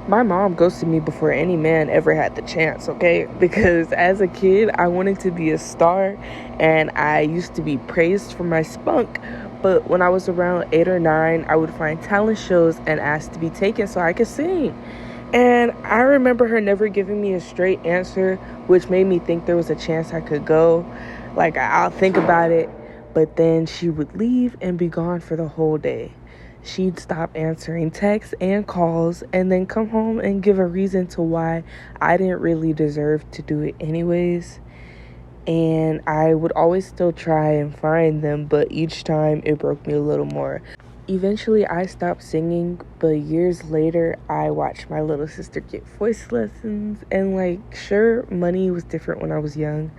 My mom ghosted me before any man ever had the chance, okay? Because as a kid, I wanted to be a star and I used to be praised for my spunk. But when I was around 8 or 9, I would find talent shows and ask to be taken so I could sing. And I remember her never giving me a straight answer, which made me think there was a chance I could go. Like, I'll think about it. But then she would leave and be gone for the whole day. She'd stop answering texts and calls and then come home and give a reason to why I didn't really deserve to do it anyways. And I would always still try and find them, but each time it broke me a little more. Eventually, I stopped singing, but years later, I watched my little sister get voice lessons. And, like, sure, money was different when I was young,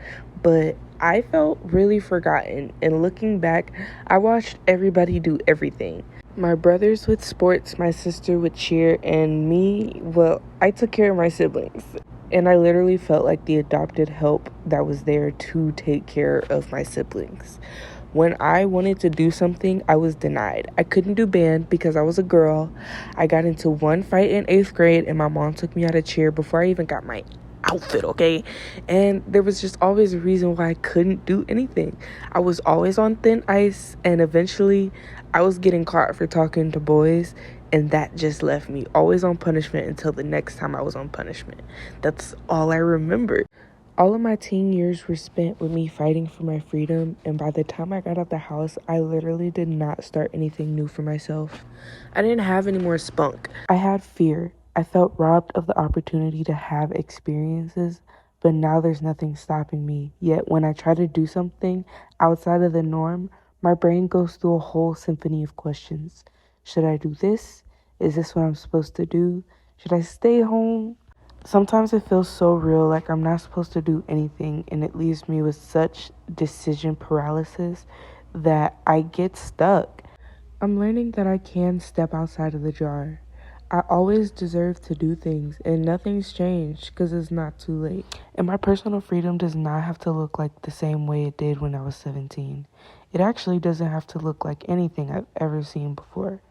but I felt really forgotten. And looking back, I watched everybody do everything. My brothers with sports, my sister with cheer, and me, well, I took care of my siblings. And I literally felt like the adopted help that was there to take care of my siblings. When I wanted to do something, I was denied. I couldn't do band because I was a girl. I got into one fight in 8th grade and my mom took me out of cheer before I even got my outfit, okay? And there was just always a reason why I couldn't do anything. I was always on thin ice, and eventually I was getting caught for talking to boys, and that just left me always on punishment until the next time I was on punishment. That's all I remember. All of my teen years were spent with me fighting for my freedom, and by the time I got out the house, I literally did not start anything new for myself. I didn't have any more spunk. I had fear. I felt robbed of the opportunity to have experiences, but now there's nothing stopping me. Yet when I try to do something outside of the norm, my brain goes through a whole symphony of questions. Should I do this? Is this what I'm supposed to do? Should I stay home? Sometimes it feels so real, like I'm not supposed to do anything, and it leaves me with such decision paralysis that I get stuck. I'm learning that I can step outside of the jar. I always deserve to do things, and nothing's changed because it's not too late. And my personal freedom does not have to look like the same way it did when I was 17. It actually doesn't have to look like anything I've ever seen before.